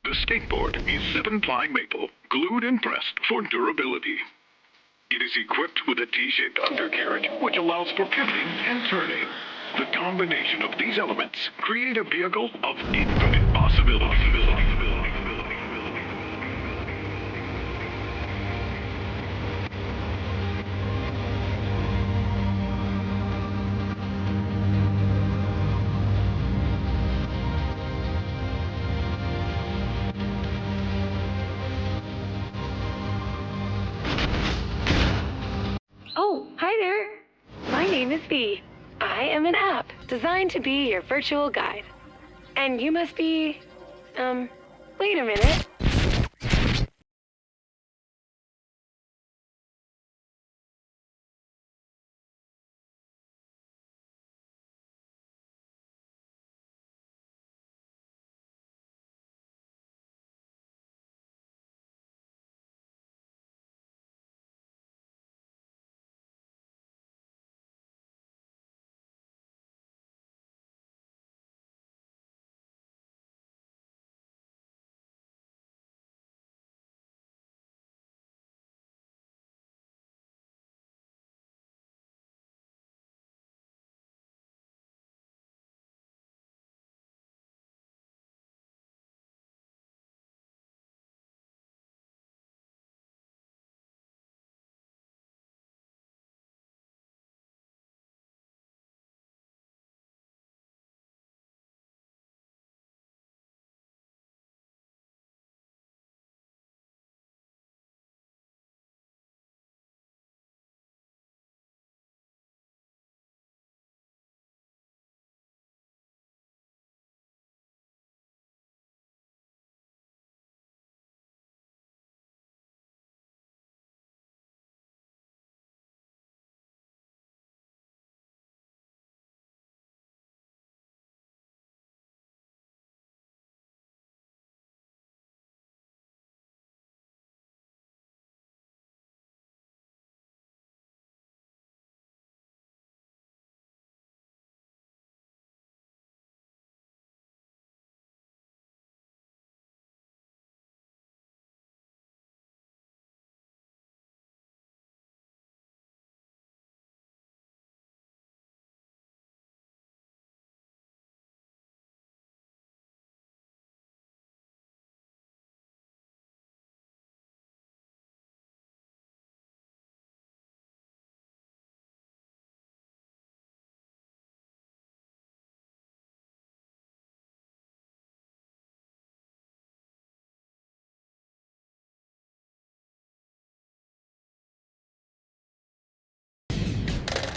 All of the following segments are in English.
The skateboard is 7-ply maple, glued and pressed for durability. It is equipped with a T-shaped undercarriage, which allows for pivoting and turning. The combination of these elements create a vehicle of infinite possibility. Oh, hi there. My name is Bee. I am an app designed to be your virtual guide. And you must be, wait a minute.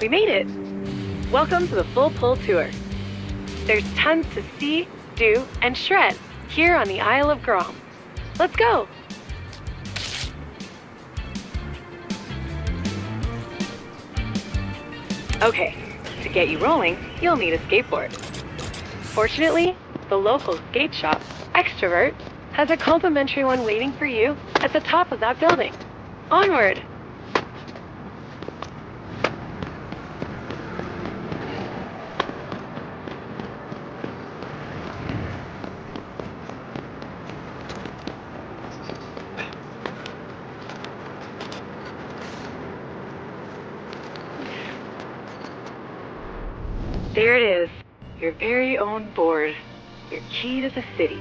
We made it. Welcome to the Full Pull Tour. There's tons to see, do, and shred here on the Isle of Grom. Let's go! Okay, to get you rolling, you'll need a skateboard. Fortunately, the local skate shop, Extrovert, has a complimentary one waiting for you at the top of that building. Onward! There it is, your very own board, your key to the city.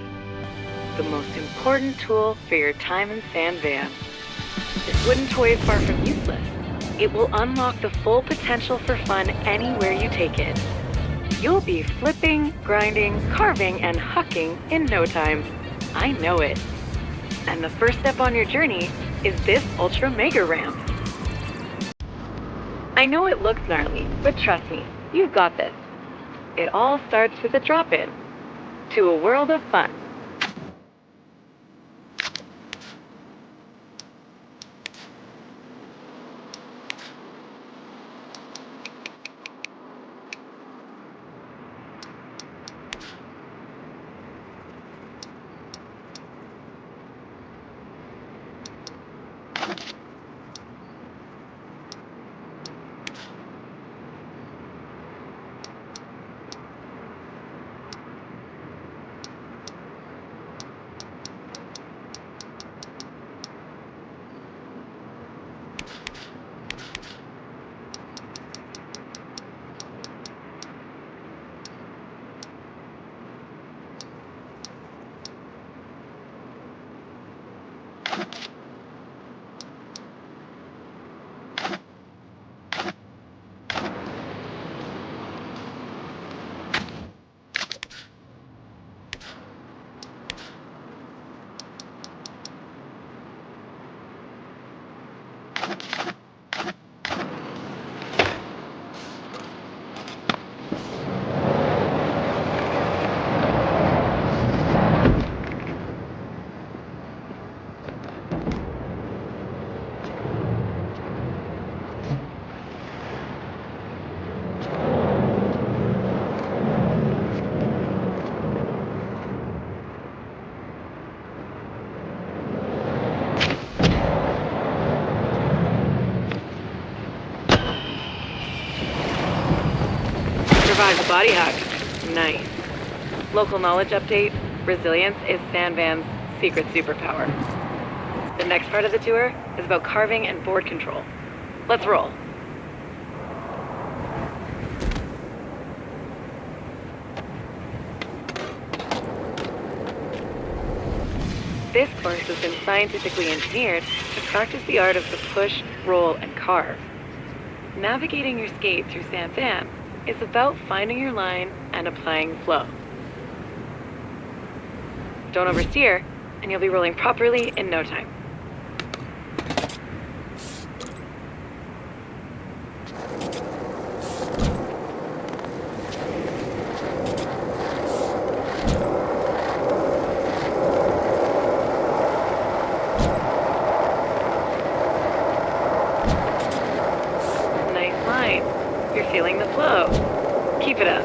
The most important tool for your time in San Van. This wooden toy is far from useless. It will unlock the full potential for fun anywhere you take it. You'll be flipping, grinding, carving, and hucking in no time. I know it. And the first step on your journey is this ultra mega ramp. I know it looks gnarly, but trust me, you've got this. It all starts with a drop-in to a world of fun. Survive the body hack. Nice. Local knowledge update. Resilience is San Van's secret superpower. The next part of the tour is about carving and board control. Let's roll. This course has been scientifically engineered to practice the art of the push, roll, and carve. Navigating your skate through San Van is about finding your line and applying flow. Don't oversteer, and you'll be rolling properly in no time. Nice line. You're feeling the flow. Keep it up.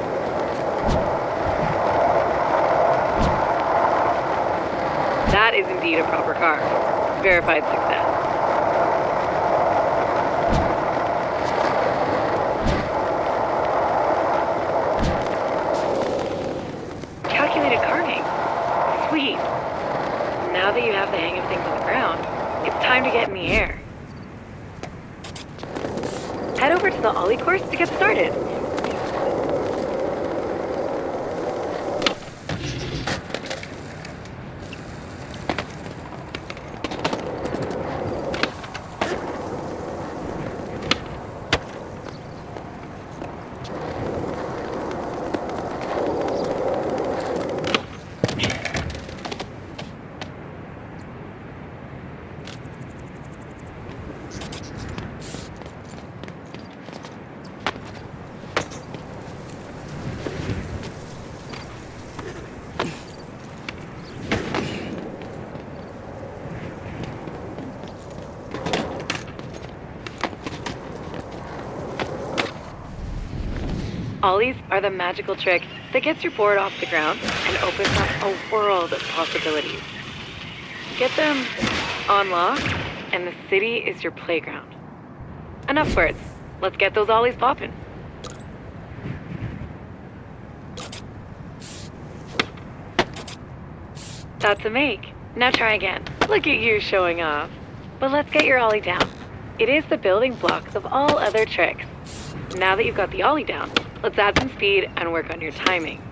That is indeed a proper carve. Verified success. Calculated carving. Sweet. Now that you have the hang of things on the ground, it's time to get in the air. Head over to the Ollie course to get started. Ollies are the magical trick that gets your board off the ground and opens up a world of possibilities. Get them on lock, and the city is your playground. Enough words. Let's get those ollies popping. That's a make. Now try again. Look at you showing off. But let's get your ollie down. It is the building blocks of all other tricks. Now that you've got the ollie down, let's add some speed and work on your timing.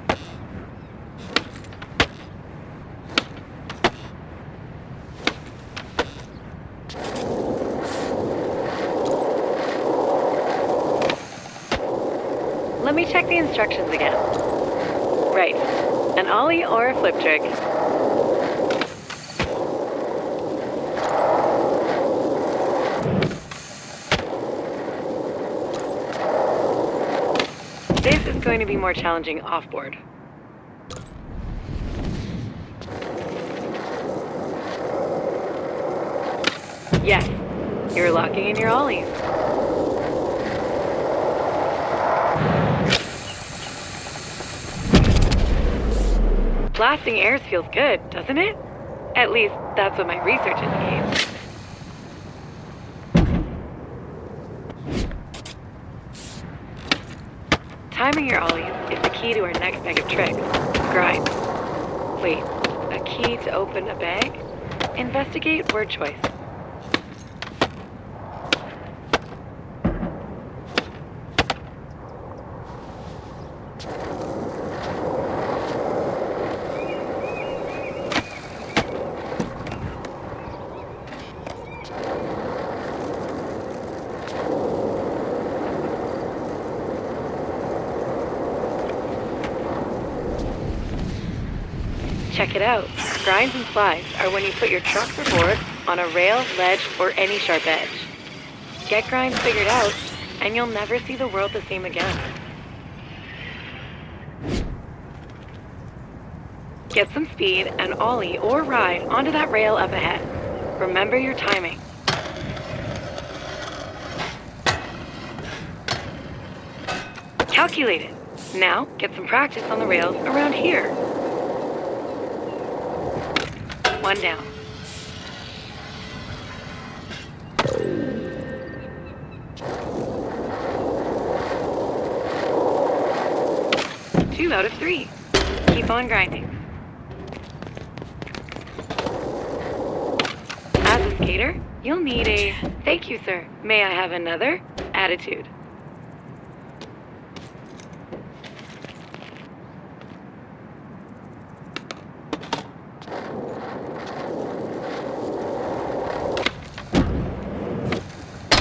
Let me check the instructions again. Right, an ollie or a flip trick. This is going to be more challenging off-board. Yes, you're locking in your ollies. Blasting airs feels good, doesn't it? At least, that's what my research indicates. Timing your ollies is the key to our next bag of tricks. Grind. Wait, a key to open a bag? Investigate word choice. Check it out. Grinds and slides are when you put your truck or board on a rail, ledge, or any sharp edge. Get grinds figured out, and you'll never see the world the same again. Get some speed and ollie or ride onto that rail up ahead. Remember your timing. Calculate it. Now, get some practice on the rails around here. One down. Two out of three. Keep on grinding. As a skater, you'll need a "thank you, sir. May I have another?" attitude.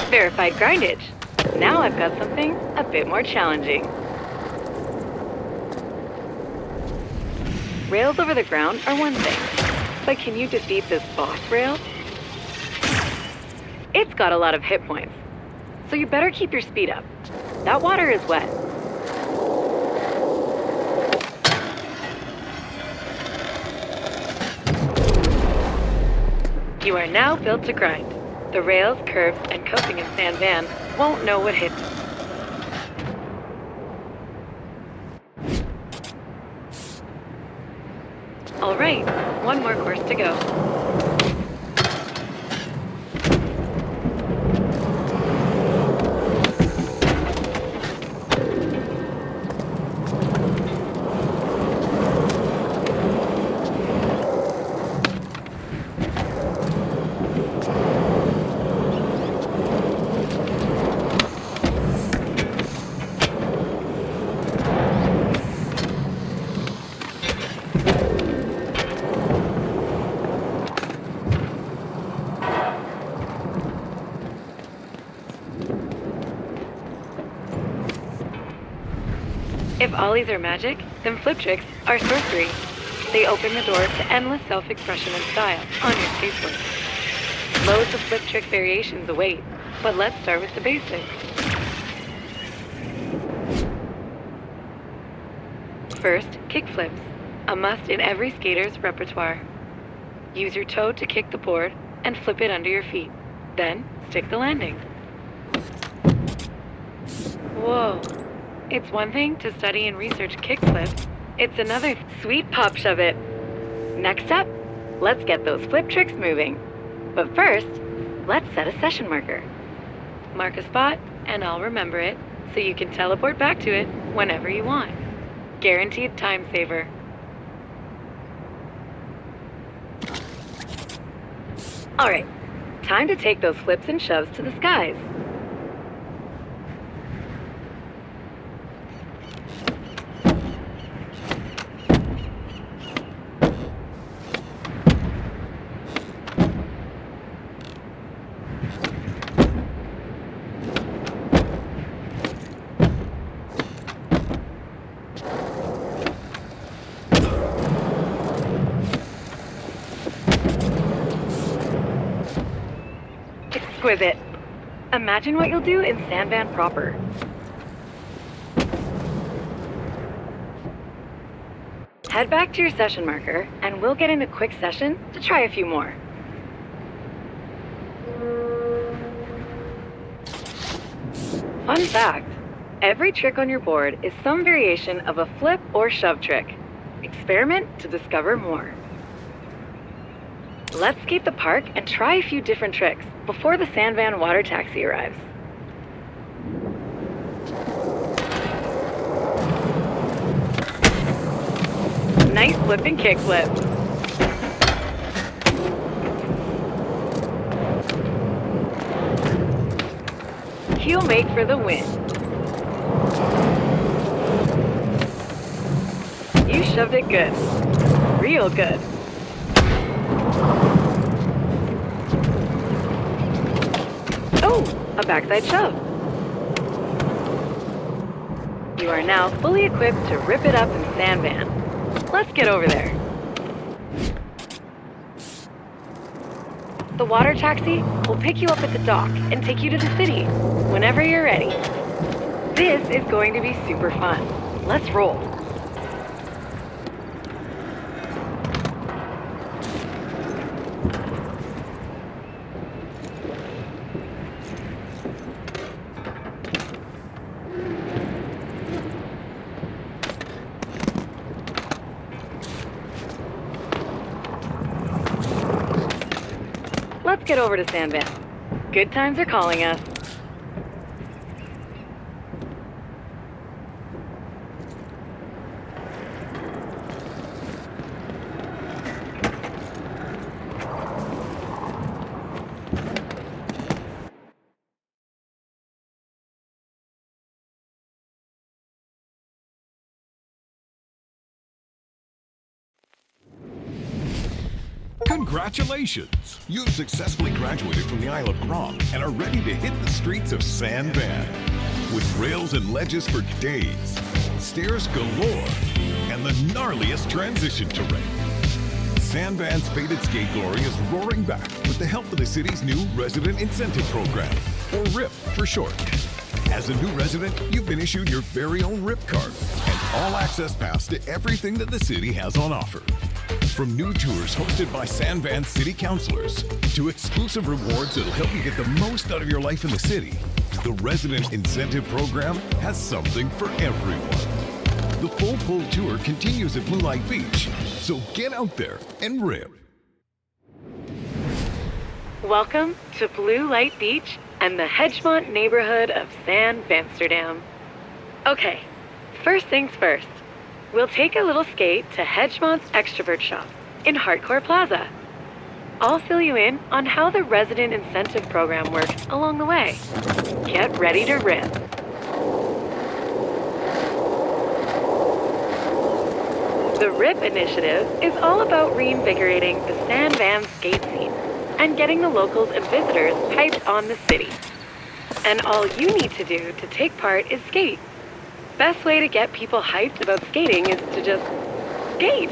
Verified grindage. Now I've got something a bit more challenging. Rails over the ground are one thing, but can you defeat this boss rail? It's got a lot of hit points, so you better keep your speed up. That water is wet. You are now built to grind. The rails, curves, and coasting in San Van won't know what hit them. All right, one more course to go. If ollies are magic, then flip tricks are sorcery. They open the door to endless self-expression and style on your skateboard. Loads of flip trick variations await, but let's start with the basics. First, kick flips, a must in every skater's repertoire. Use your toe to kick the board and flip it under your feet. Then, stick the landing. Whoa, It's one thing to study and research kickflips. It's another sweet pop shove it. Next up, let's get those flip tricks moving. But first, let's set a session marker. Mark a spot, and I'll remember it, so you can teleport back to it whenever you want. Guaranteed time saver. Alright, time to take those flips and shoves to the skies. Exquisite. Imagine what you'll do in Sandvan proper. Head back to your session marker, and we'll get in a quick session to try a few more. Fun fact, every trick on your board is some variation of a flip or shove trick. Experiment to discover more. Let's skate the park and try a few different tricks before the Sandvan water taxi arrives. Nice flip and kickflip. Heel make for the win. You shoved it good. Real good. Oh, a backside shove. You are now fully equipped to rip it up in Sandvan. Let's get over there. The water taxi will pick you up at the dock and take you to the city whenever you're ready. This is going to be super fun. Let's roll. Let's get over to Sandvan. Good times are calling us. Congratulations! You've successfully graduated from the Isle of Grom and are ready to hit the streets of Sandvan. With rails and ledges for days, stairs galore, and the gnarliest transition terrain. Sandvan's faded skate glory is roaring back with the help of the city's new Resident Incentive Program, or RIP for short. As a new resident, you've been issued your very own RIP card and all-access pass to everything that the city has on offer. From new tours hosted by Sandvan city councilors to exclusive rewards that'll help you get the most out of your life in the city, the Resident Incentive Program has something for everyone. The full pull tour continues at Blue Light Beach, so get out there and rip. Welcome to Blue Light Beach and the Hedgemont neighborhood of San Amsterdam. Okay, first things first. We'll take a little skate to Hedgemont's Extrovert Shop in Hardcore Plaza. I'll fill you in on how the Resident Incentive Program works along the way. Get ready to rip. The RIP initiative is all about reinvigorating the Sandvan skate scene and getting the locals and visitors hyped on the city. And all you need to do to take part is skate. Best way to get people hyped about skating is to just skate.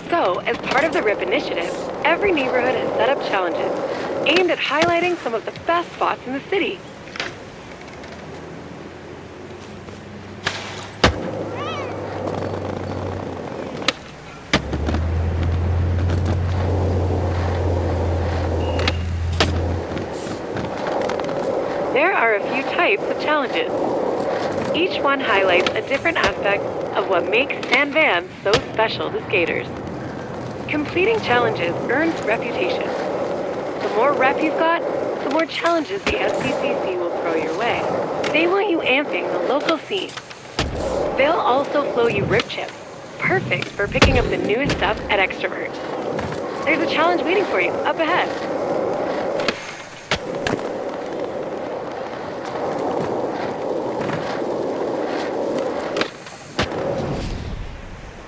So, as part of the RIP initiative, every neighborhood has set up challenges aimed at highlighting some of the best spots in the city. types of challenges. Each one highlights a different aspect of what makes San Van so special to skaters. Completing challenges earns reputation. The more rep you've got, the more challenges the SPCC will throw your way. They want you amping the local scene. They'll also flow you rip chips, perfect for picking up the newest stuff at Extrovert. There's a challenge waiting for you up ahead.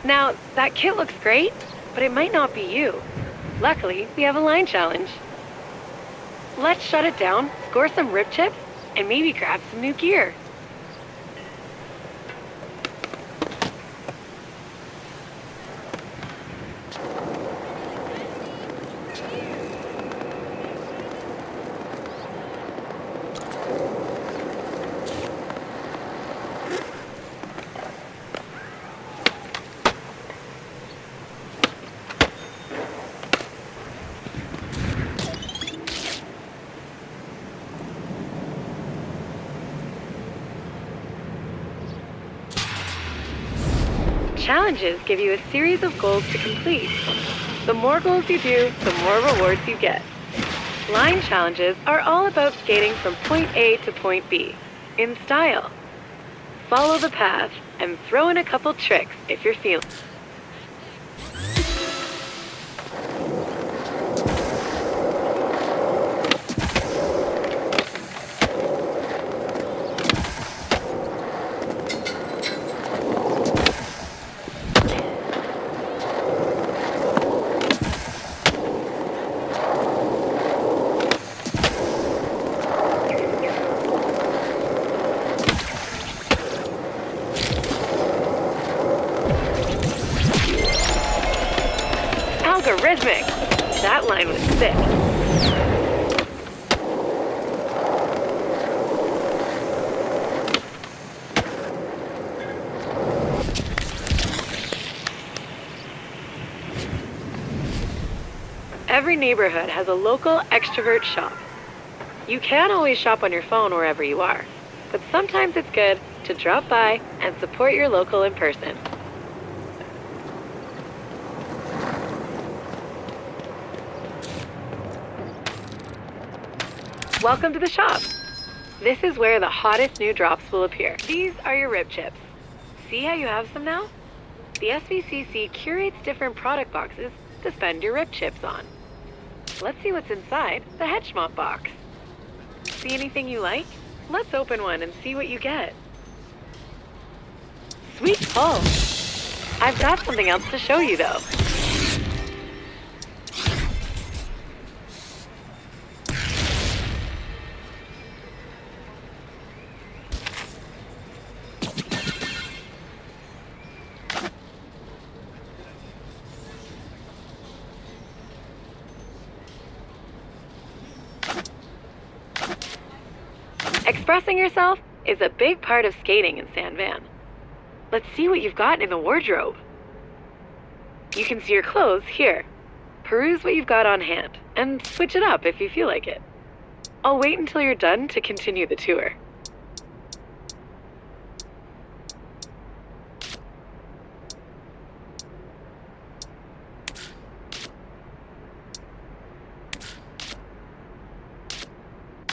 Now, that kit looks great, but it might not be you. Luckily, we have a line challenge. Let's shut it down, score some rip chips, and maybe grab some new gear. Challenges give you a series of goals to complete. The more goals you do, the more rewards you get. Line challenges are all about skating from point A to point B, in style. Follow the path and throw in a couple tricks if you're feeling. Algorithmic! That line was sick. Every neighborhood has a local Extrovert shop. You can always shop on your phone wherever you are, but sometimes it's good to drop by and support your local in person. Welcome to the shop. This is where the hottest new drops will appear. These are your rib chips. See how you have some now? The SVCC curates different product boxes to spend your rib chips on. Let's see what's inside the Hedgemop box. See anything you like? Let's open one and see what you get. Sweet pull. I've got something else to show you though. Expressing yourself is a big part of skating in San Van. Let's see what you've got in the wardrobe. You can see your clothes here. Peruse what you've got on hand, and switch it up if you feel like it. I'll wait until you're done to continue the tour.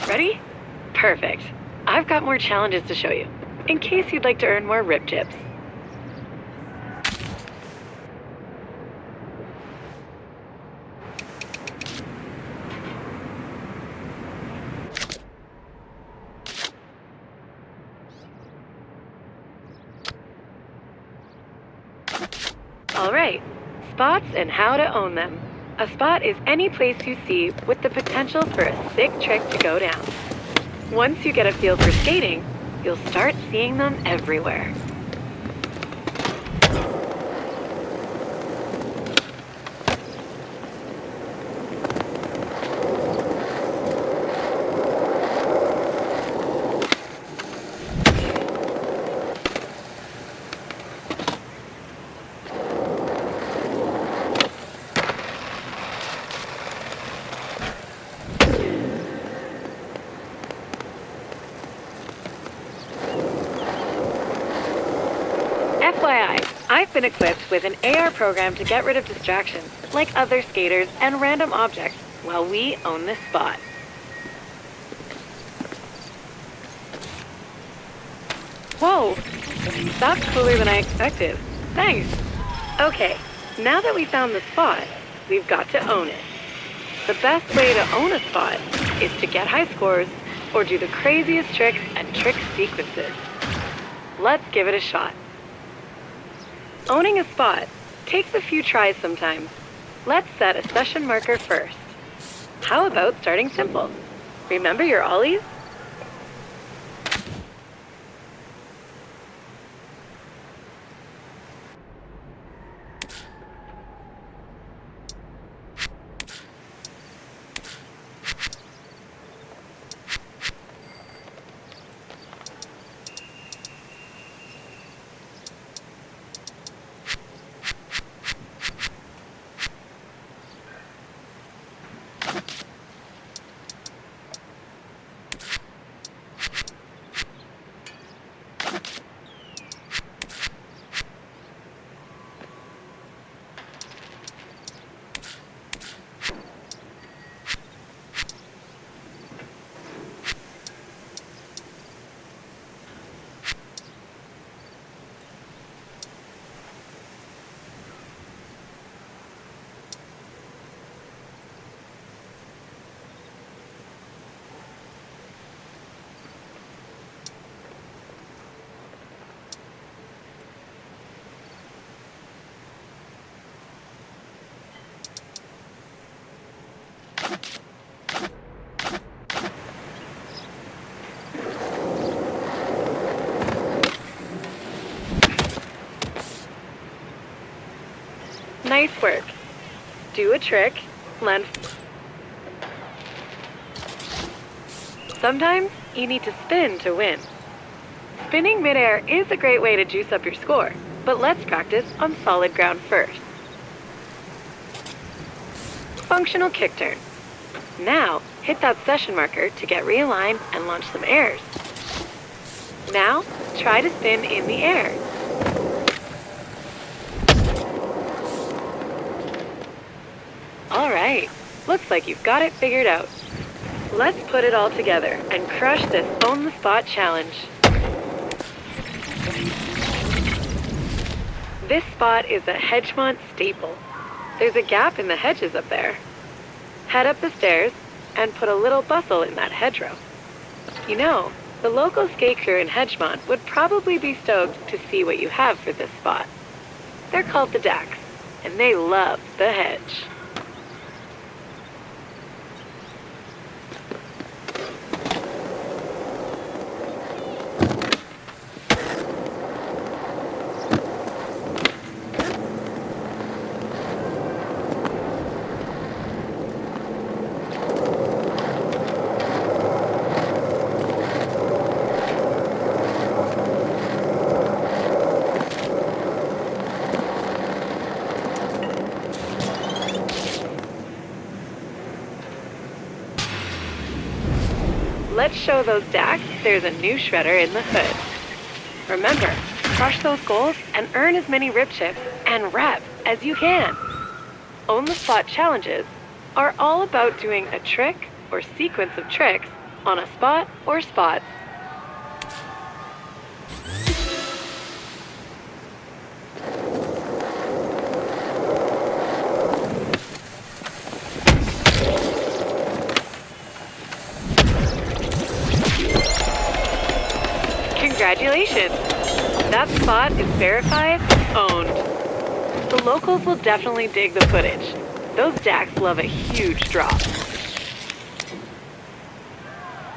Ready? Perfect. I've got more challenges to show you, in case you'd like to earn more rib chips. Alright, spots and how to own them. A spot is any place you see with the potential for a sick trick to go down. Once you get a feel for skating, you'll start seeing them everywhere. FYI, I've been equipped with an AR program to get rid of distractions, like other skaters and random objects, while we own this spot. Whoa! That's cooler than I expected. Thanks! Okay, now that we found the spot, we've got to own it. The best way to own a spot is to get high scores or do the craziest tricks and trick sequences. Let's give it a shot. Owning a spot takes a few tries sometimes. Let's set a session marker first. How about starting simple? Remember your ollies? Nice work. Do a trick, land. Sometimes you need to spin to win. Spinning midair is a great way to juice up your score, but let's practice on solid ground first. Functional kick turn. Now, hit that session marker to get realigned and launch some airs. Now, try to spin in the air. All right, looks like you've got it figured out. Let's put it all together and crush this Own the Spot challenge. This spot is a Hedgemont staple. There's a gap in the hedges up there. Head up the stairs and put a little bustle in that hedgerow. You know, the local skate crew in Hedgemont would probably be stoked to see what you have for this spot. They're called the Dacks, and they love the hedge. Let's show those Dacks there's a new shredder in the hood. Remember, crush those goals and earn as many rip chips and reps as you can. Own the Spot challenges are all about doing a trick or sequence of tricks on a spot or spots. Congratulations! That spot is verified, owned. The locals will definitely dig the footage. Those Dacks love a huge drop.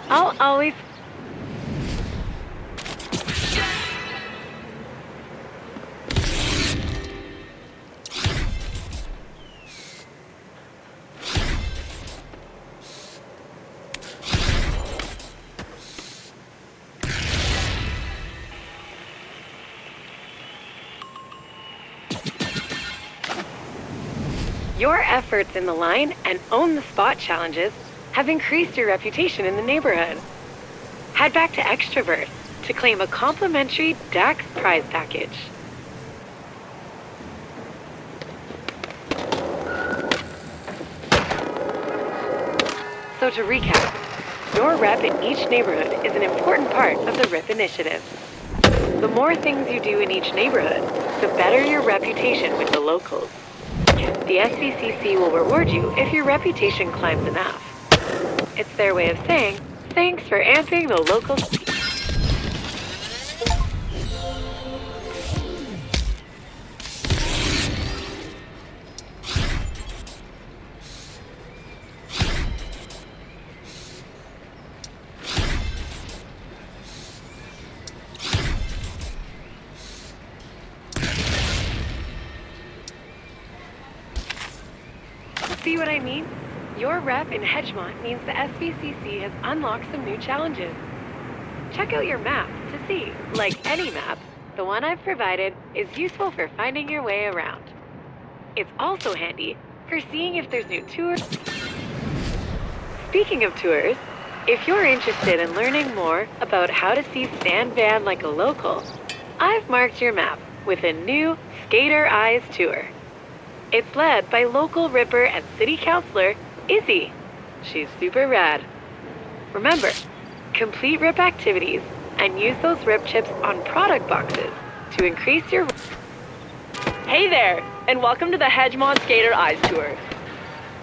I'll always... Your efforts in the line and Own the Spot challenges have increased your reputation in the neighborhood. Head back to Extrovert to claim a complimentary Dax prize package. So to recap, your rep in each neighborhood is an important part of the RIP initiative. The more things you do in each neighborhood, the better your reputation with the locals. The SVCC will reward you if your reputation climbs enough. It's their way of saying, thanks for amping the local scene. See what I mean? Your rep in Hedgemont means the SVCC has unlocked some new challenges. Check out your map to see, like any map, the one I've provided is useful for finding your way around. It's also handy for seeing if there's new tours. Speaking of tours, if you're interested in learning more about how to see San Van like a local, I've marked your map with a new Skater Eyes tour. It's led by local Ripper and City Councilor, Izzy. She's super rad. Remember, complete RIP activities and use those RIP chips on product boxes to increase your... Hey there, and welcome to the Hedgemont Skater Eyes Tour.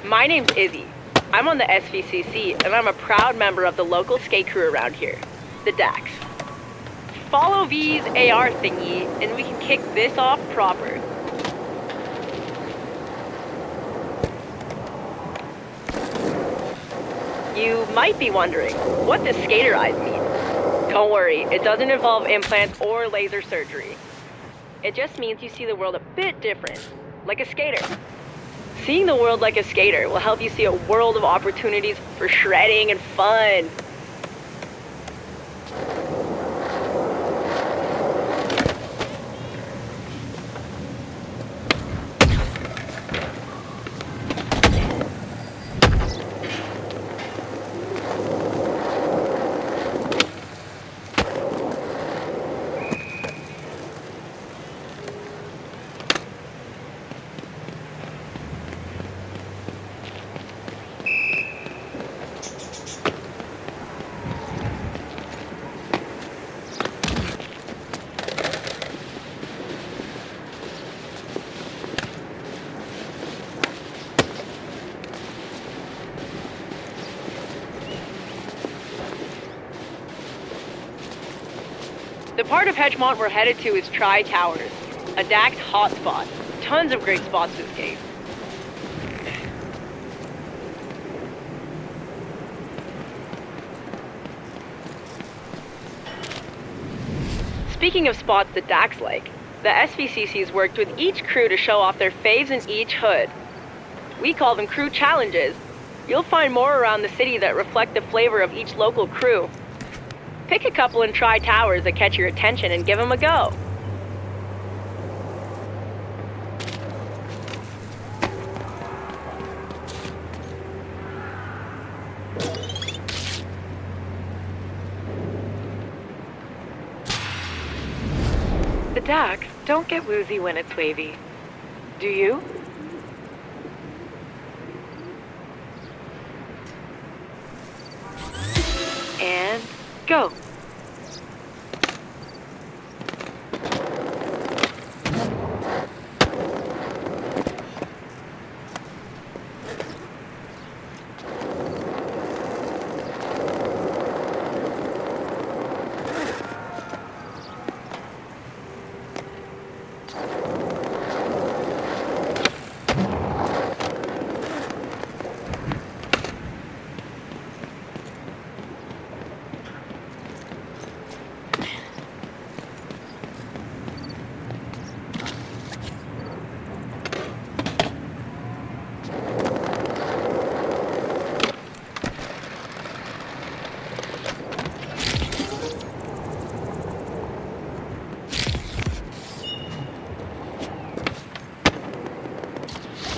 My name's Izzy. I'm on the SVCC, and I'm a proud member of the local skate crew around here, the DAX. Follow V's AR thingy, and we can kick this off proper. You might be wondering, what does skater eyes mean? Don't worry, it doesn't involve implants or laser surgery. It just means you see the world a bit different, like a skater. Seeing the world like a skater will help you see a world of opportunities for shredding and fun. The part of Hedgemont we're headed to is Towers, a DAX hotspot. Tons of great spots to skate. Speaking of spots the DAX like, the SVCC's worked with each crew to show off their faves in each hood. We call them crew challenges. You'll find more around the city that reflect the flavor of each local crew. Pick a couple and try towers that catch your attention and give them a go. The DAX don't get woozy when it's wavy. Do you? And go.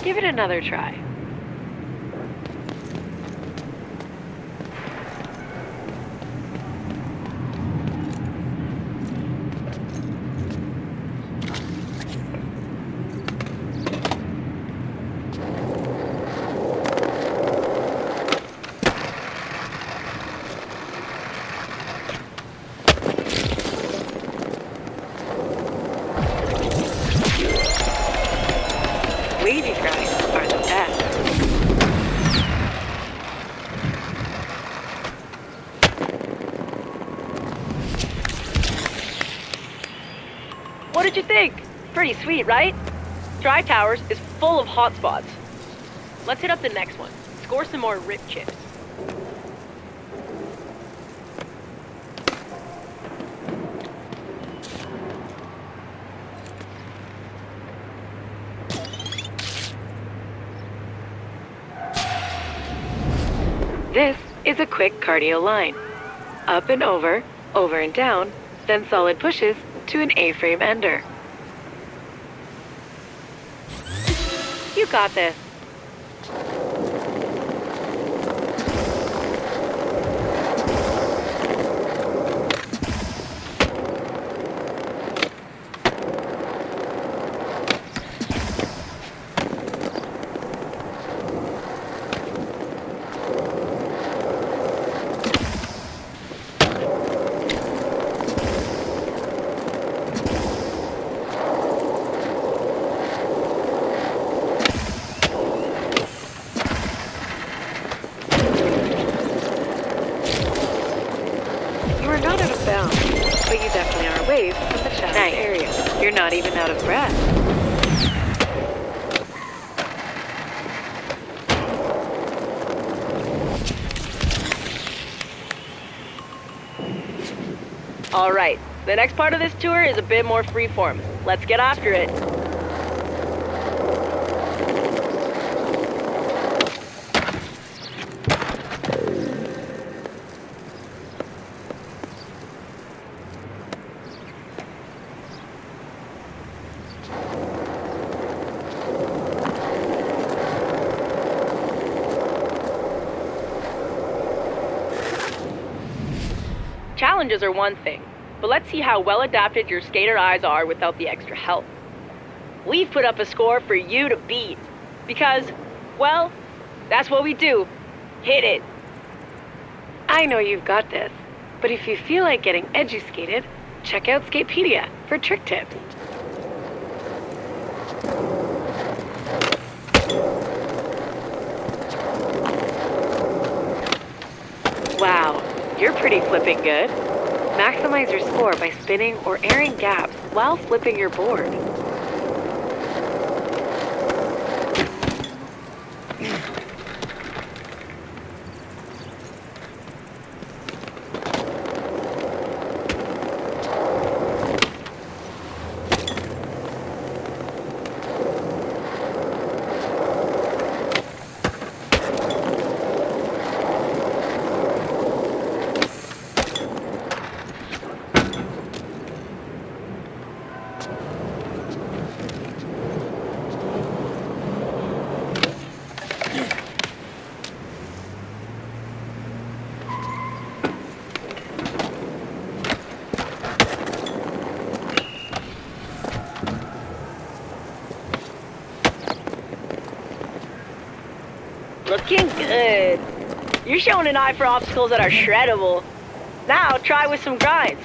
Give it another try. did you think? Pretty sweet, right? Dry Towers is full of hotspots. Let's hit up the next one. Score some more rip chips. This is a quick cardio line. Up and over and down, then solid pushes to an A-frame ender. You got this. You're not out of bounds, but you definitely are away from the challenge area. You're not even out of breath. All right, the next part of this tour is a bit more freeform. Let's get after it. Challenges are one thing, but let's see how well adapted your skater eyes are without the extra help. We've put up a score for you to beat, because, well, that's what we do. Hit it. I know you've got this, but if you feel like getting edu-skated, check out Skatepedia for trick tips. Wow, you're pretty flipping good. Maximize your score by spinning or airing gaps while flipping your board. Looking good. You're showing an eye for obstacles that are shreddable. Now try with some grinds.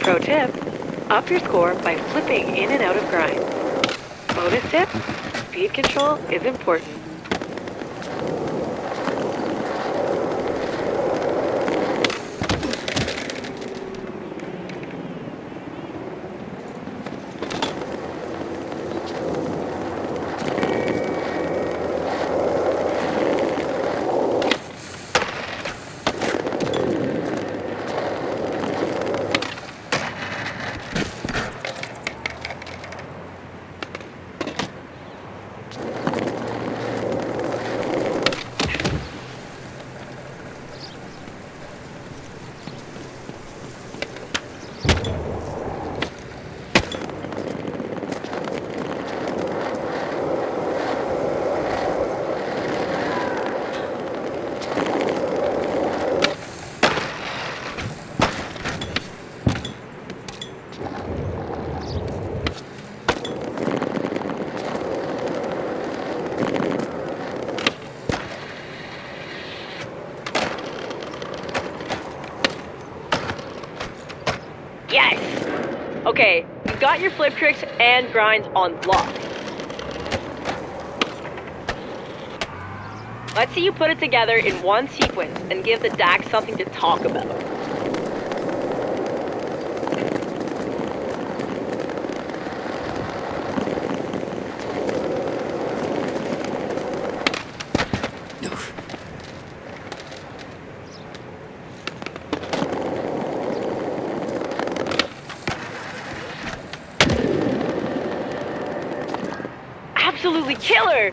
Pro tip, up your score by flipping in and out of grinds. Bonus tip, speed control is important. Okay, you've got your flip tricks and grinds on lock. Let's see you put it together in one sequence and give the DAX something to talk about. Absolutely killer!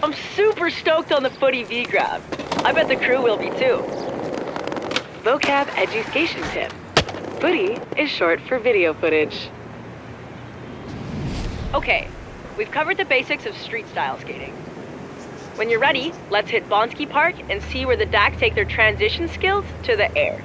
I'm super stoked on the footy V-grab. I bet the crew will be too. Vocab education tip. Footy is short for video footage. Okay, we've covered the basics of street-style skating. When you're ready, let's hit Bonsky Park and see where the DAX take their transition skills to the air.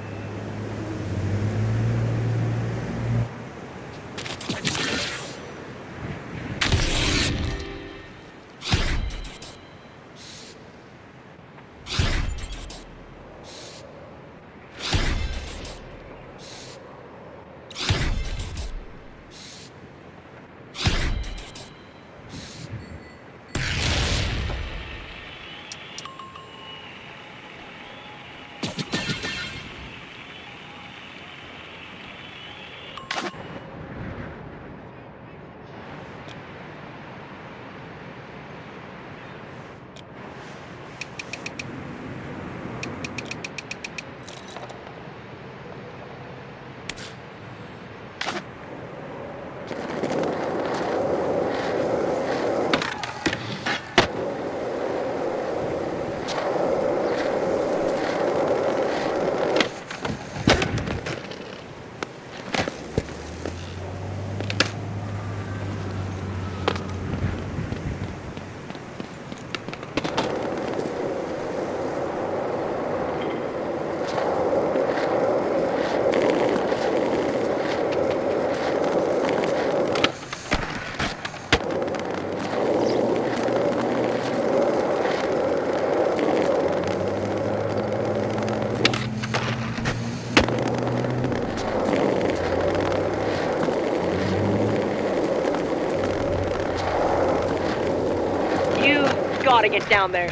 Gotta get down there,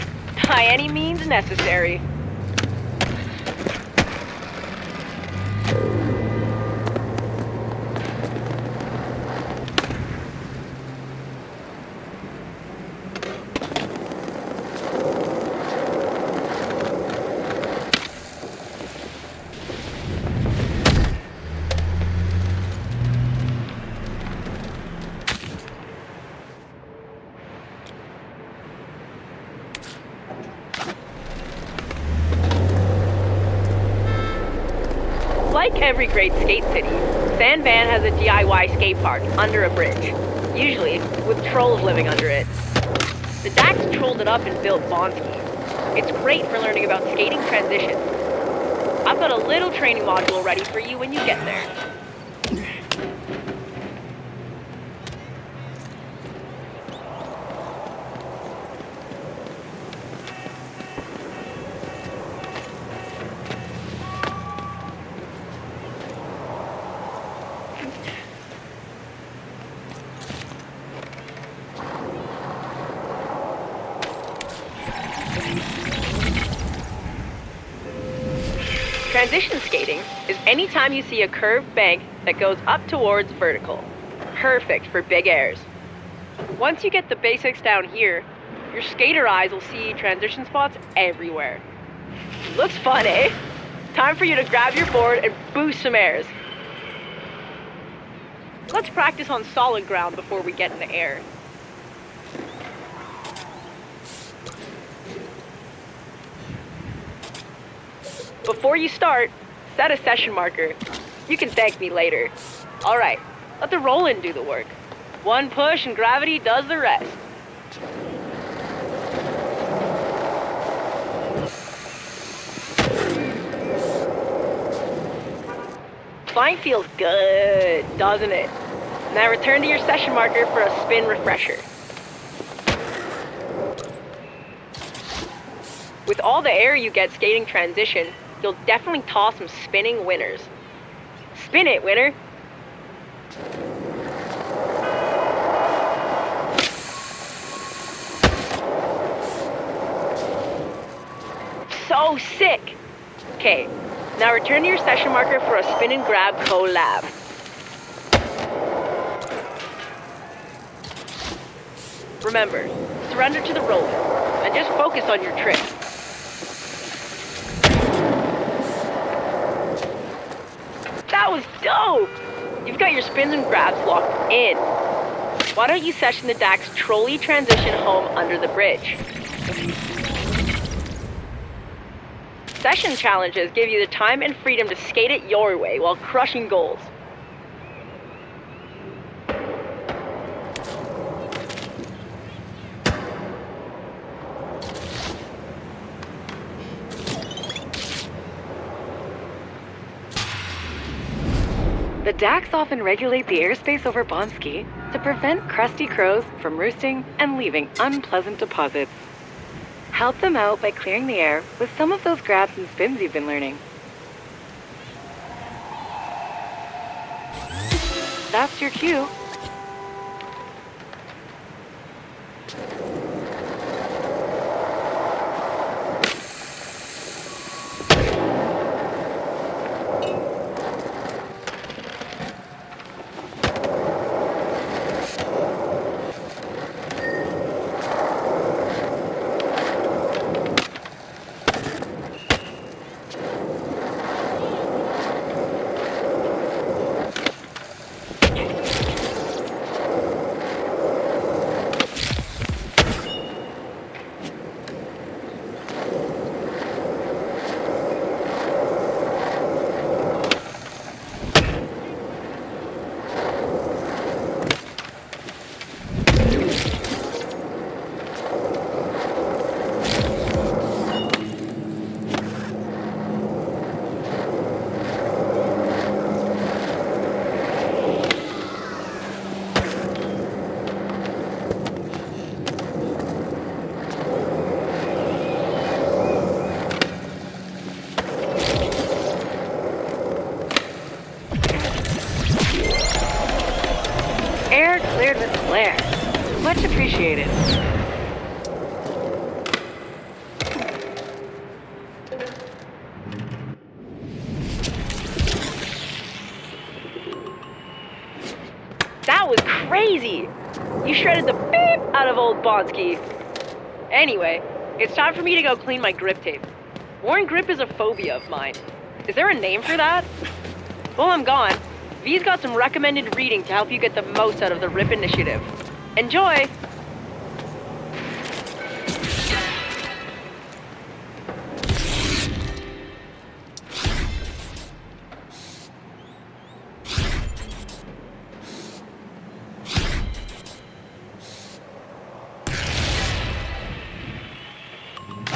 by any means necessary. Like every great skate city, San Van has a DIY skate park under a bridge, usually with trolls living under it. The DAX trolled it up and built Bonsky. It's great for learning about skating transitions. I've got a little training module ready for you when you get there. Transition skating is any time you see a curved bank that goes up towards vertical. Perfect for big airs. Once you get the basics down here, your skater eyes will see transition spots everywhere. Looks fun, eh? Time for you to grab your board and boost some airs. Let's practice on solid ground before we get in the air. Before you start, set a session marker. You can thank me later. All right, let the roll-in do the work. One push and gravity does the rest. Flying feels good, doesn't it? Now return to your session marker for a spin refresher. With all the air you get skating transition, you'll definitely toss some spinning winners. Spin it, winner! so sick! Okay, now return to your session marker for a spin and grab collab. Remember, surrender to the roller, and just focus on your trick. That was dope! You've got your spins and grabs locked in. Why don't you session the Dax trolley transition home under the bridge? Session challenges give you the time and freedom to skate it your way while crushing goals. The Dax often regulate the airspace over Bonsky to prevent crusty crows from roosting and leaving unpleasant deposits. Help them out by clearing the air with some of those grabs and spins you've been learning. That's your cue. Air cleared with flair. Much appreciated. That was crazy! You shredded the beep out of old Bonsky. Anyway, it's time for me to go clean my grip tape. Worn grip is a phobia of mine. Is there a name for that? While I'm gone, V's got some recommended reading to help you get the most out of the RIP initiative. Enjoy!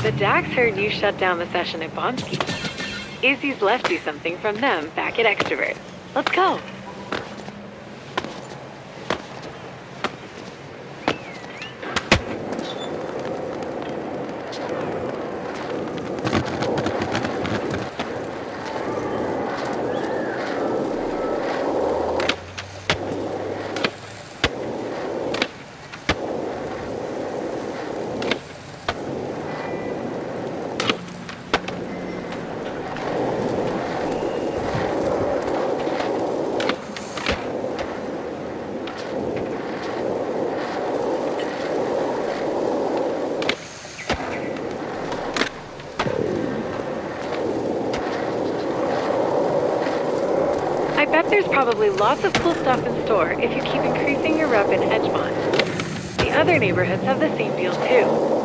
The Dax heard you shut down the session at Bonsky. Izzy's left you something from them back at Extrovert. Let's go. I bet there's probably lots of cool stuff in store if you keep increasing your rep in Edgemont. The other neighborhoods have the same deal too.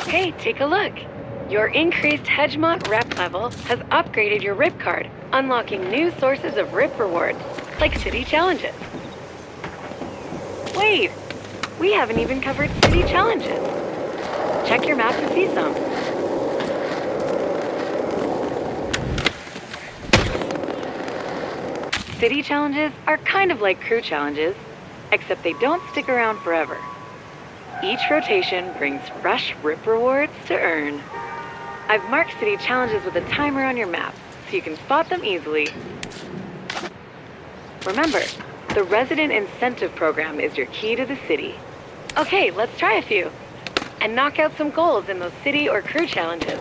Hey, take a look. Your increased Hedgemont rep level has upgraded your RIP card, unlocking new sources of RIP rewards, like city challenges. Wait, we haven't even covered city challenges. Check your map to see some. City challenges are kind of like crew challenges, except they don't stick around forever. Each rotation brings fresh RIP rewards to earn. I've marked city challenges with a timer on your map, so you can spot them easily. Remember, the Resident Incentive Program is your key to the city. Okay, let's try a few. And knock out some goals in those city or crew challenges.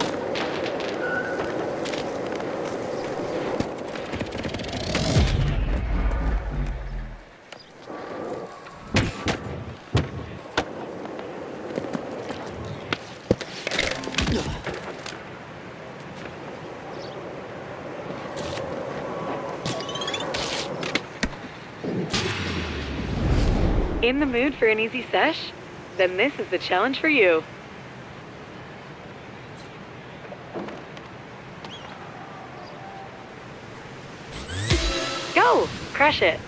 In the mood for an easy sesh? Then this is the challenge for you. Go! Crush it!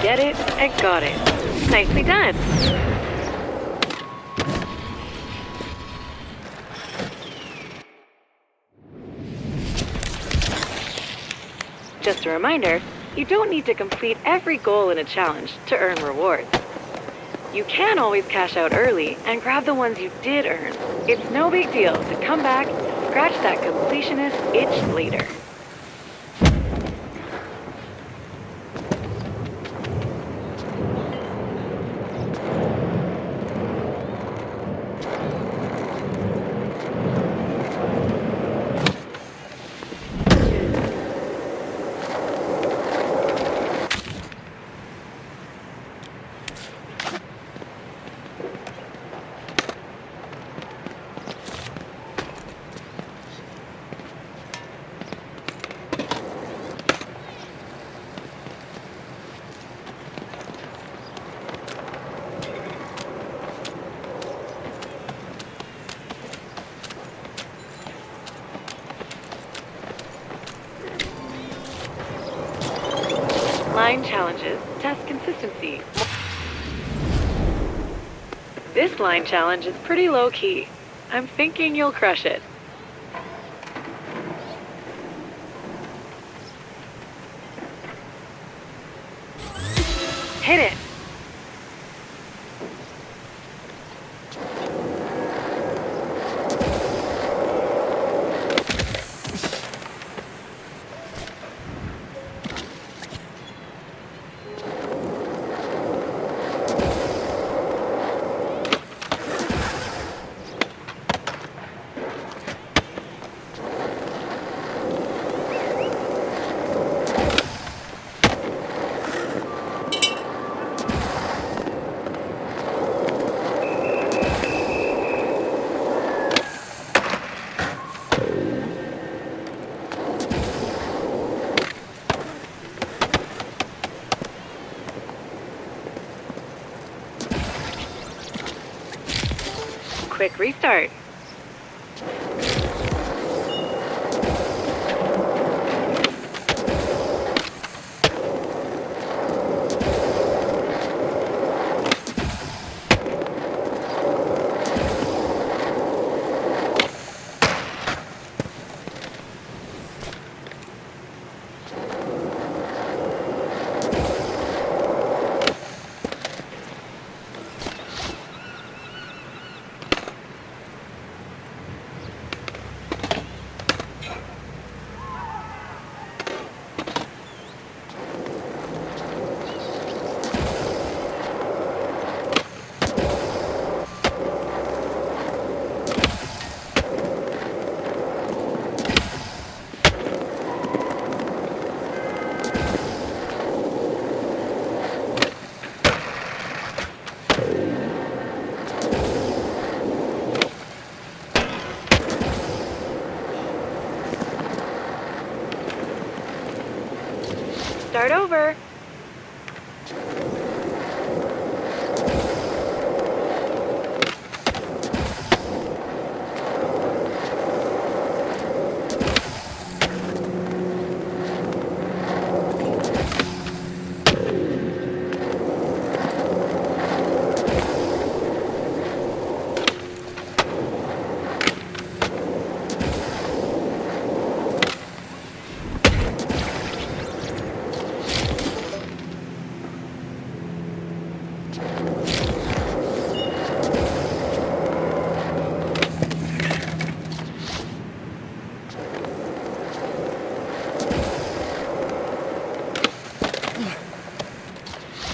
Get it and got it. Nicely done. Just a reminder, you don't need to complete every goal in a challenge to earn rewards. You can always cash out early and grab the ones you did earn. It's no big deal to come back and scratch that completionist itch later. Line challenges test consistency. This line challenge is pretty low-key. I'm thinking you'll crush it. Hit it! Quick restart. Start over.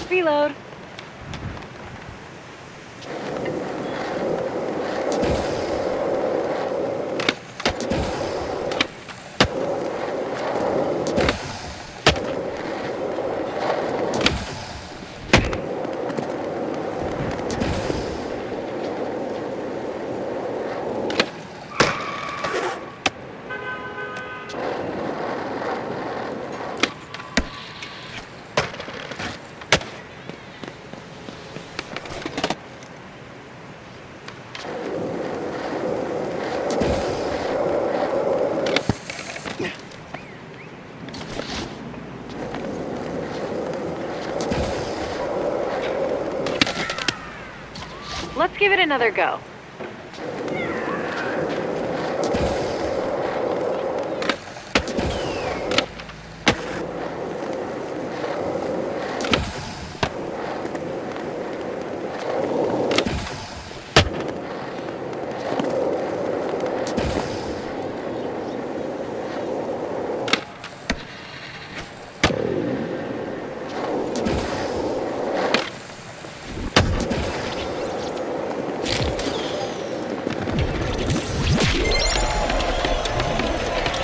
Reload. Let's give it another go.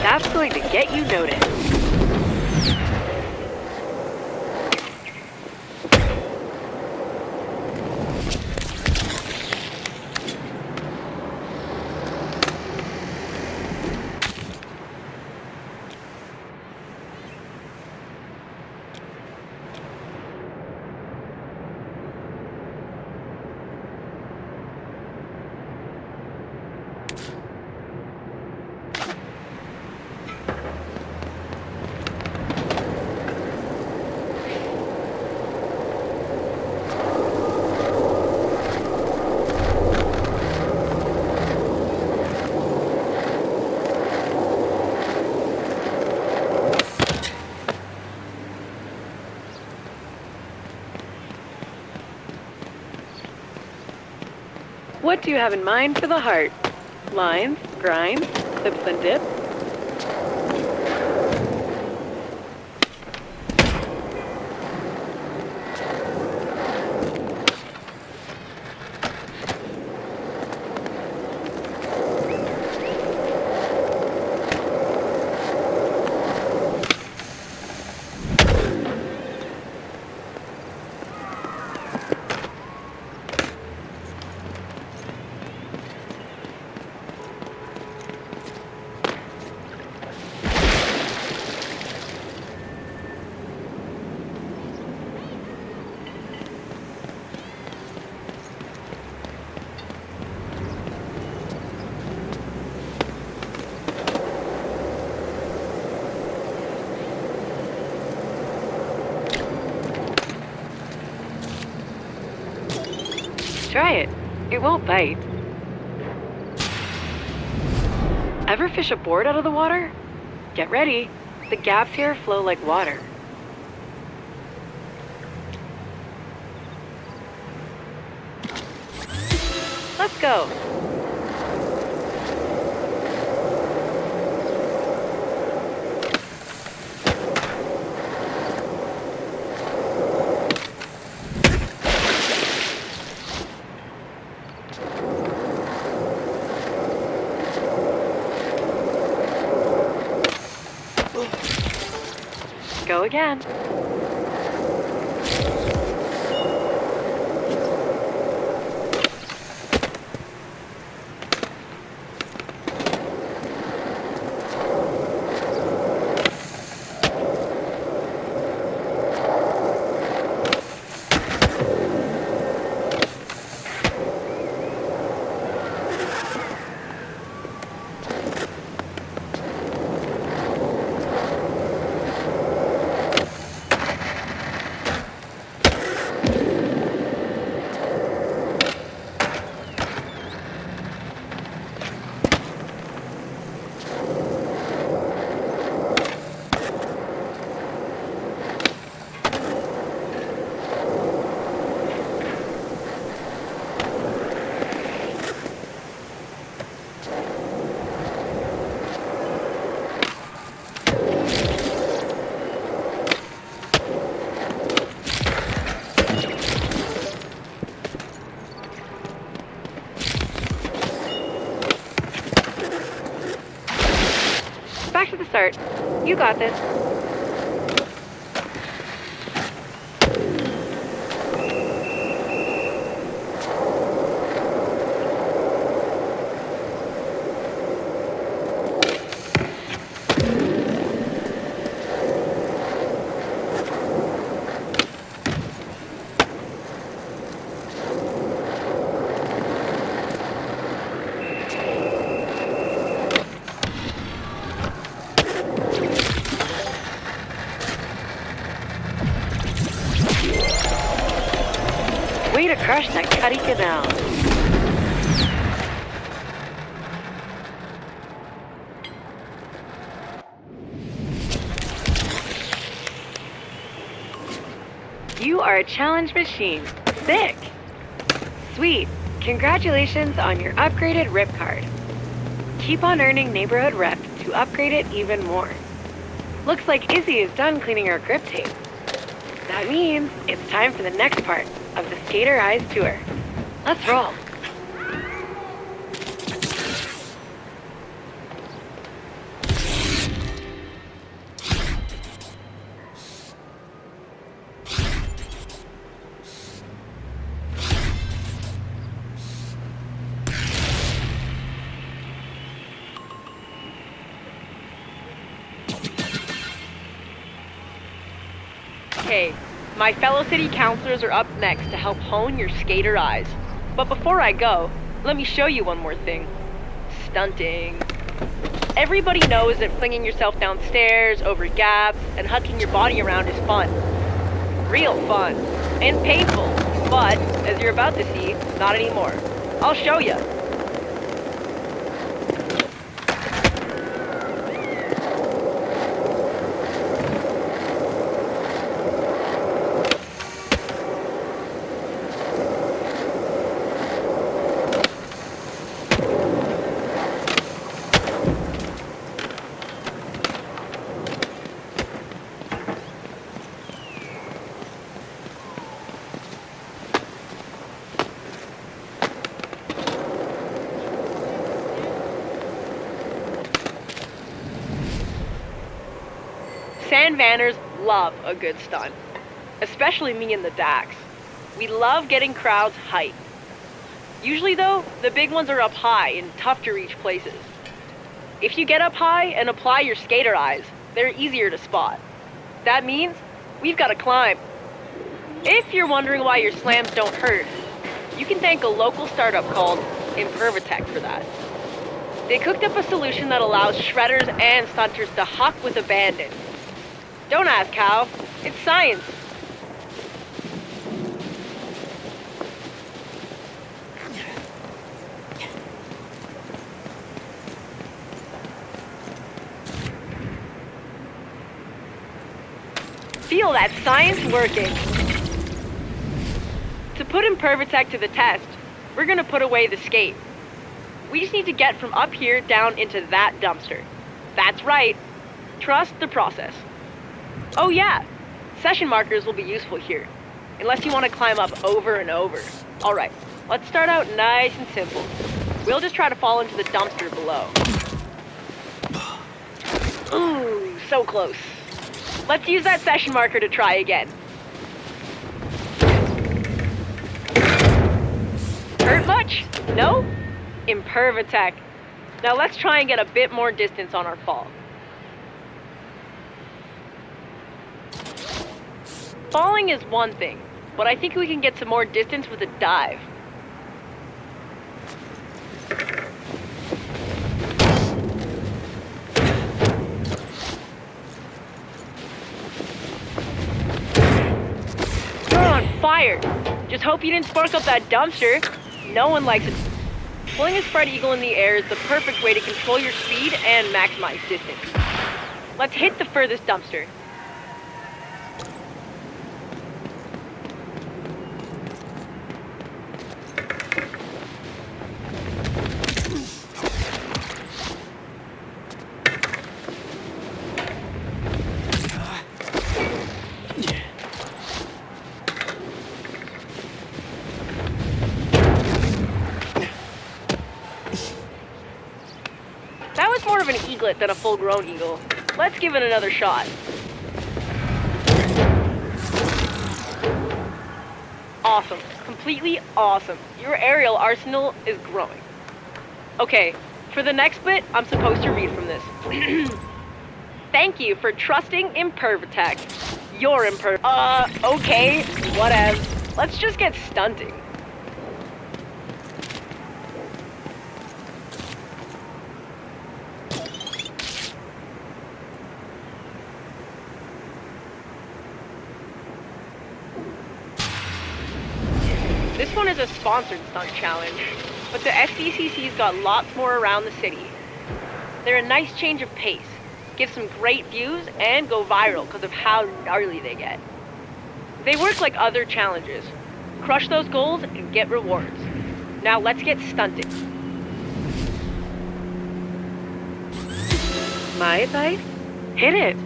That's going to get you noticed. What do you have in mind for the heart? Lines, grinds, sips and dips? Try it. It won't bite. Ever fish a board out of the water? Get ready. The gaps here flow like water. Let's go. Go again. start. You got this. Way to crush that cutty canal. You are a challenge machine. Sick. Sweet. Congratulations on your upgraded rip card. Keep on earning neighborhood rep to upgrade it even more. Looks like Izzy is done cleaning her grip tape. That means it's time for the next part of the Skater Eyes tour. Let's roll. Okay, my fellow city councilors are up next to help hone your skater eyes. But before I go, let me show you one more thing. Stunting. Everybody knows that flinging yourself downstairs, over gaps, and hucking your body around is fun. Real fun. And painful. But, as you're about to see, not anymore. I'll show you. Sand Vanners love a good stunt, especially me and the Dax. We love getting crowds hyped. Usually though, the big ones are up high and tough to reach places. If you get up high and apply your skater eyes, they're easier to spot. That means we've got to climb. If you're wondering why your slams don't hurt, you can thank a local startup called Impervatech for that. They cooked up a solution that allows shredders and stunters to huck with abandon. Don't ask how. It's science. Feel that science working. To put Impervatech to the test, we're gonna put away the skate. We just need to get from up here down into that dumpster. That's right. Trust the process. Oh yeah, session markers will be useful here, unless you want to climb up over and over. Alright, let's start out nice and simple. We'll just try to fall into the dumpster below. Ooh, so close. Let's use that session marker to try again. Hurt much? No? Impervatech. Now let's try and get a bit more distance on our fall. Falling is one thing, but I think we can get some more distance with a dive. You're on fire! Just hope you didn't spark up that dumpster. No one likes it. Pulling a spread eagle in the air is the perfect way to control your speed and maximize distance. Let's hit the furthest dumpster. That was more of an eaglet than a full-grown eagle. Let's give it another shot. Awesome. Completely awesome. Your aerial arsenal is growing. Okay, for the next bit, I'm supposed to read from this. Thank you for trusting Impervitech. You're okay, whatever. Let's just get stunting. This one is a sponsored stunt challenge, but the SDCC's got lots more around the city. They're a nice change of pace, give some great views, and go viral because of how gnarly they get. They work like other challenges. Crush those goals and get rewards. Now let's get stunting. My advice? Hit it.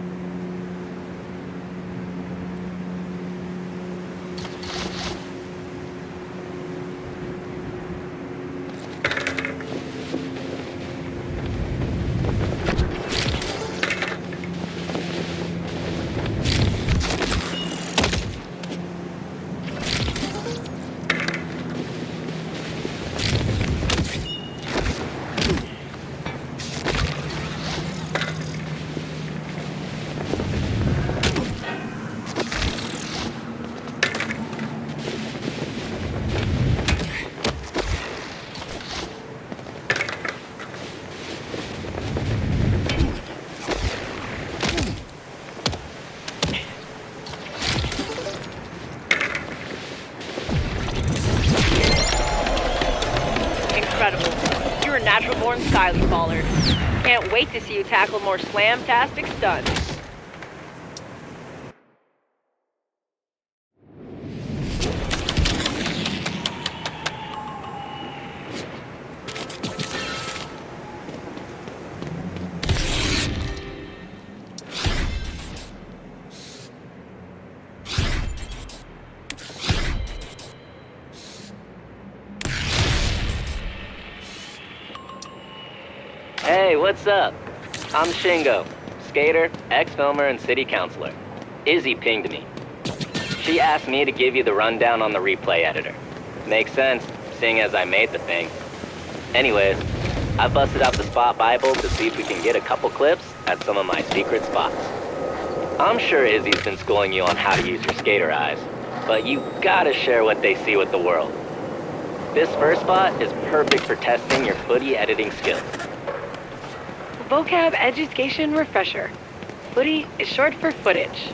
Incredible. You're a natural-born Skyly baller. Can't wait to see you tackle more slam-tastic stunts. Hey, what's up? I'm Shingo, skater, ex-filmer, and city councilor. Izzy pinged me. She asked me to give you the rundown on the replay editor. Makes sense, seeing as I made the thing. Anyways, I busted out the Spot Bible to see if we can get a couple clips at some of my secret spots. I'm sure Izzy's been schooling you on how to use your skater eyes, but you gotta share what they see with the world. This first spot is perfect for testing your footy editing skills. Vocab Education Refresher. Footy is short for footage.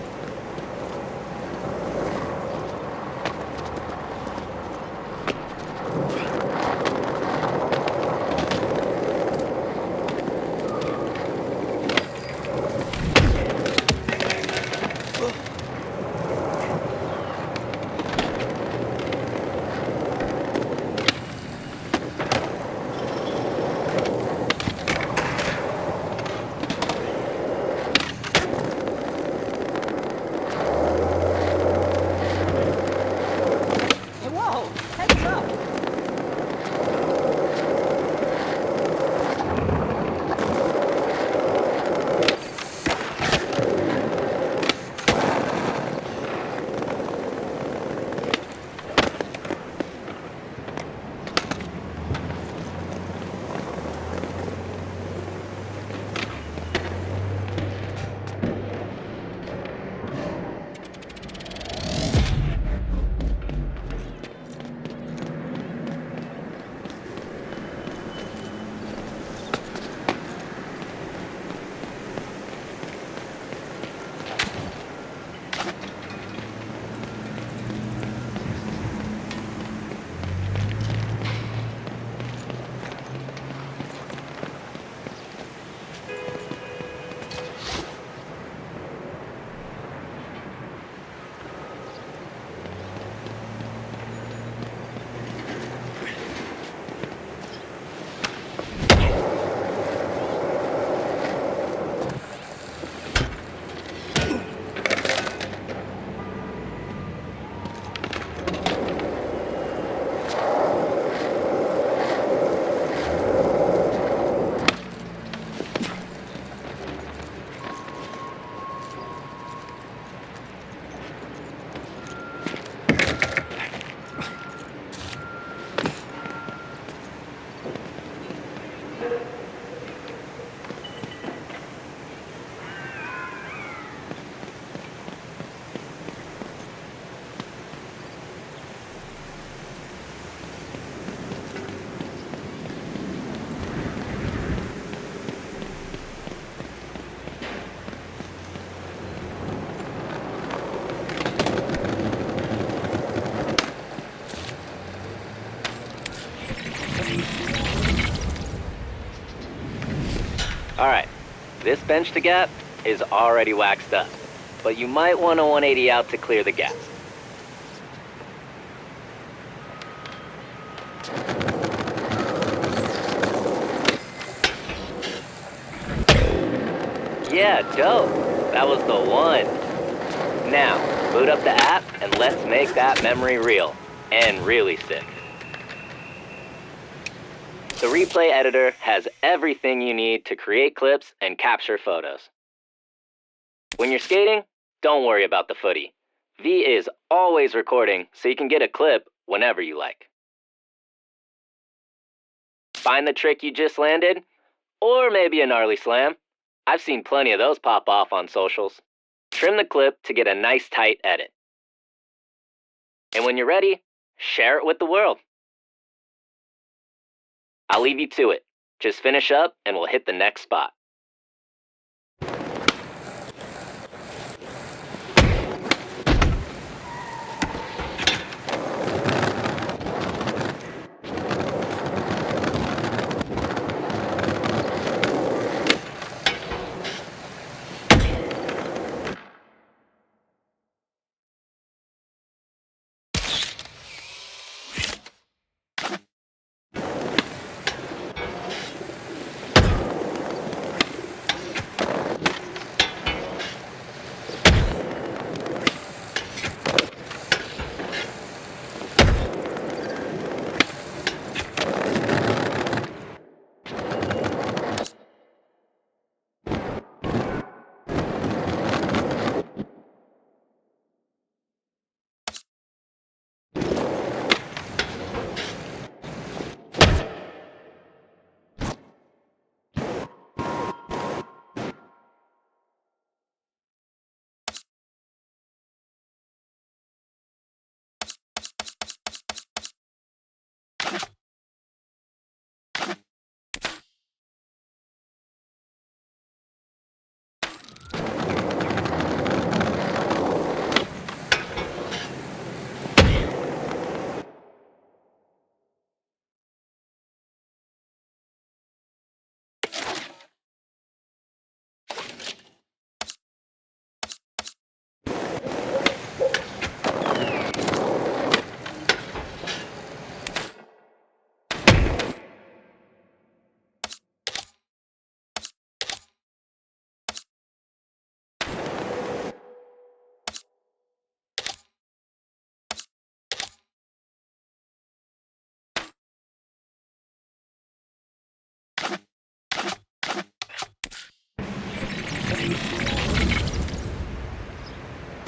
Alright, this bench to gap is already waxed up, but you might want a 180 out to clear the gaps. Yeah, dope. That was the one. Now, boot up the app and let's make that memory real and really sick. The replay editor has everything you need to create clips and capture photos. When you're skating, don't worry about the footy. V is always recording so you can get a clip whenever you like. Find the trick you just landed? Or maybe a gnarly slam? I've seen plenty of those pop off on socials. Trim the clip to get a nice tight edit. And when you're ready, share it with the world. I'll leave you to it. Just finish up and we'll hit the next spot.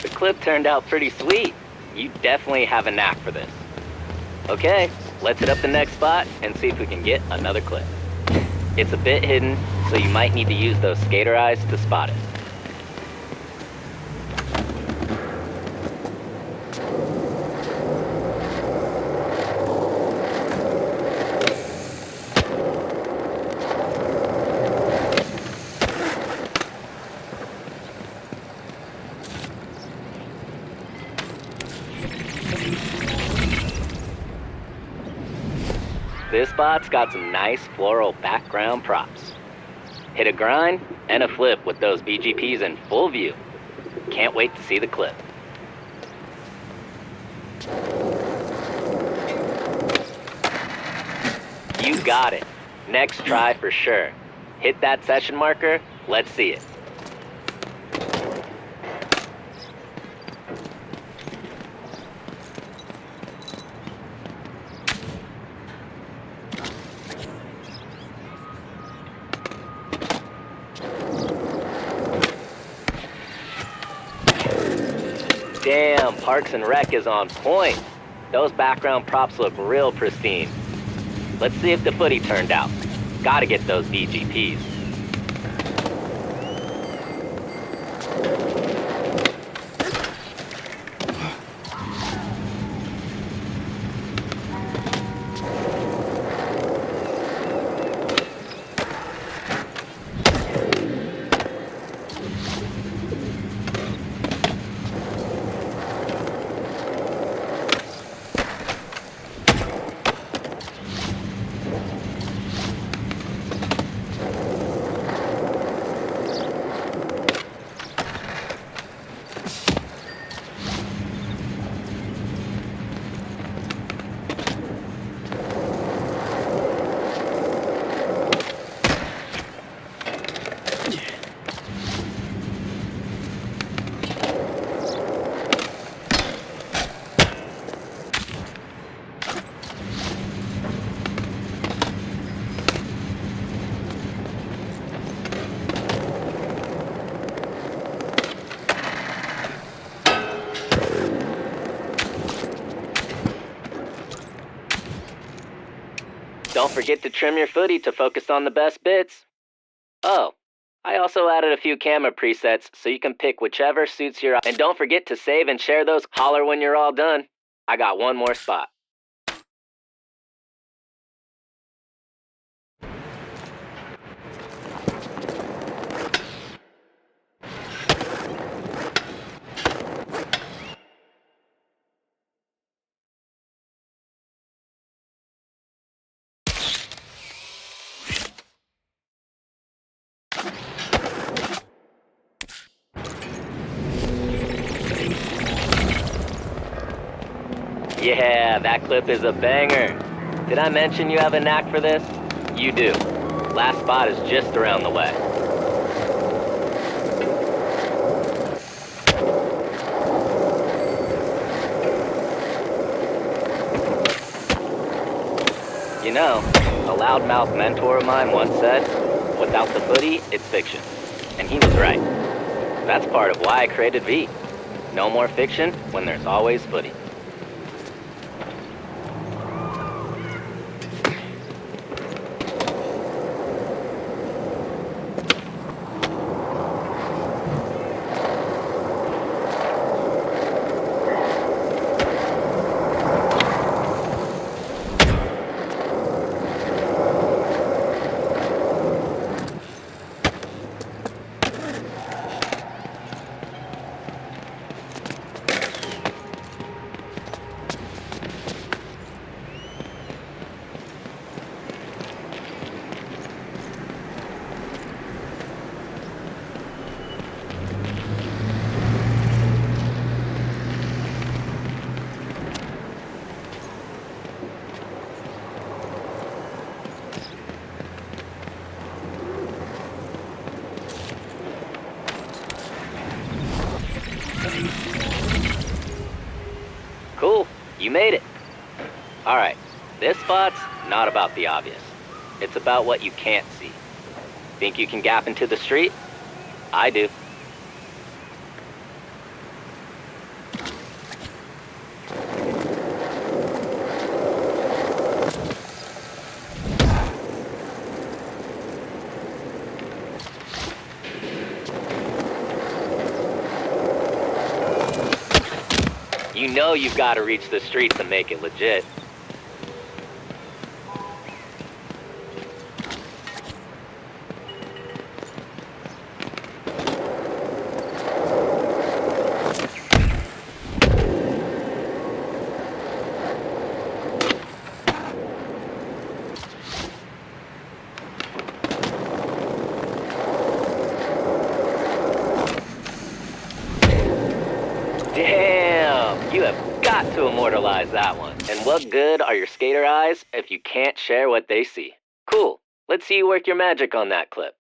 The clip turned out pretty sweet. You definitely have a knack for this. Okay, let's hit up the next spot and see if we can get another clip. It's a bit hidden, so you might need to use those skater eyes to spot it. This spot's got some nice floral background props. Hit a grind and a flip with those BGPs in full view. Can't wait to see the clip. You got it. Next try for sure. Hit that session marker, let's see it. Damn, Parks and Rec is on point. Those background props look real pristine. Let's see if the footy turned out. Gotta get those BGPs. Don't forget to trim your footy to focus on the best bits. Oh, I also added a few camera presets so you can pick whichever suits your eye. And don't forget to save and share those. Holler when you're all done. I got one more spot. Yeah, that clip is a banger. Did I mention you have a knack for this? You do. Last spot is just around the way. You know, a loudmouth mentor of mine once said, without the footy, it's fiction. And he was right. That's part of why I created V. No more fiction when there's always footy. Cool, you made it. Alright, this spot's not about the obvious. It's about what you can't see. Think you can gap into the street? I do. You know you've got to reach the street to make it legit. Damn, you have got to immortalize that one. And what good are your skater eyes if you can't share what they see? Cool, let's see you work your magic on that clip.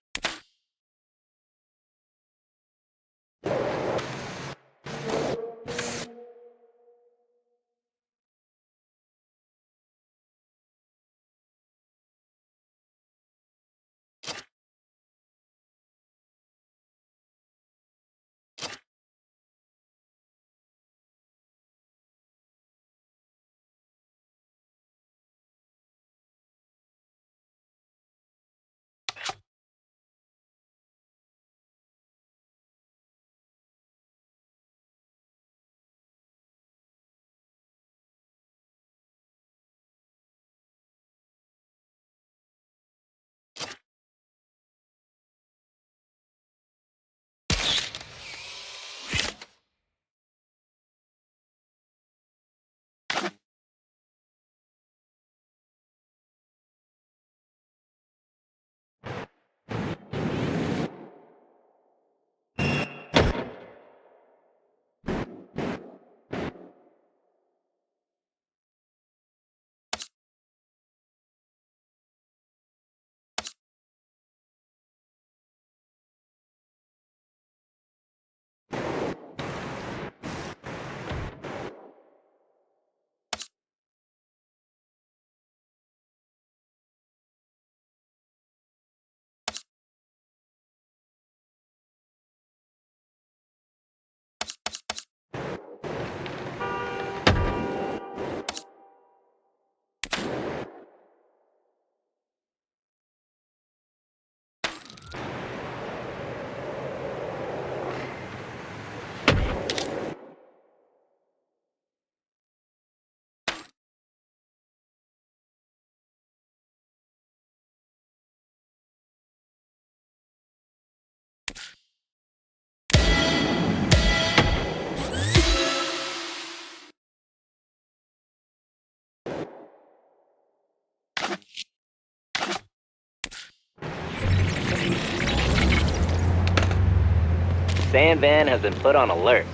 Sand Van has been put on alert.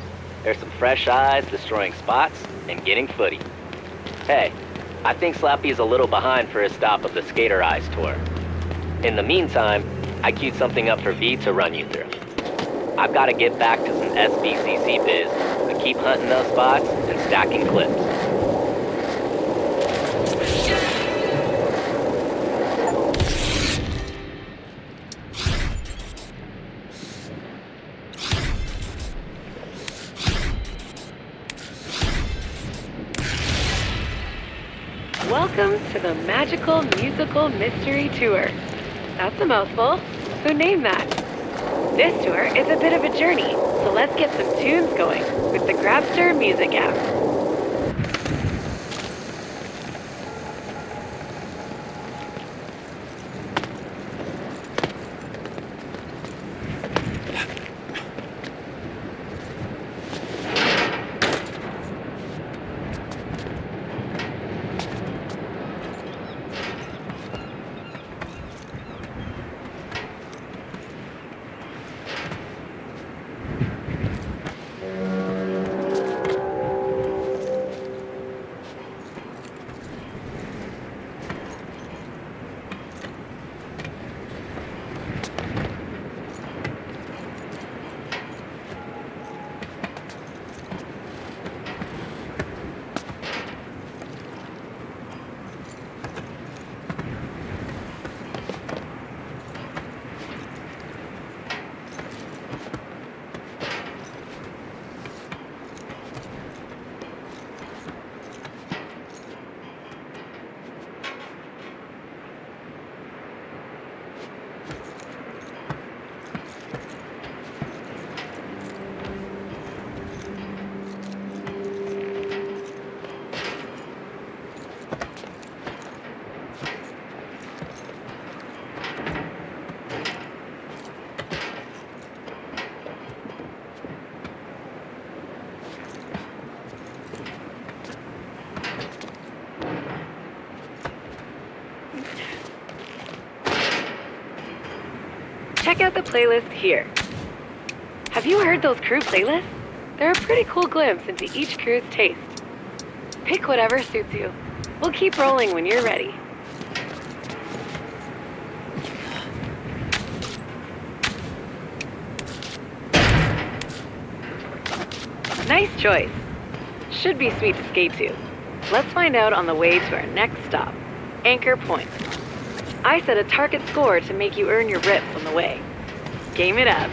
There's some fresh eyes destroying spots and getting footy. Hey, I think Slappy's a little behind for his stop of the Skater Eyes tour. In the meantime, I queued something up for V to run you through. I've got to get back to some SBCC biz, but keep hunting those spots and stacking clips. Welcome to the Magical Musical Mystery Tour. That's a mouthful. Who named that? This tour is a bit of a journey, so let's get some tunes going with the Grabster Music app. Check out the playlist here. Have you heard those crew playlists? They're a pretty cool glimpse into each crew's taste. Pick whatever suits you. We'll keep rolling when you're ready. Nice choice. Should be sweet to skate to. Let's find out on the way to our next stop, Anchor Point. I set a target score to make you earn your rips on the way. Game it up.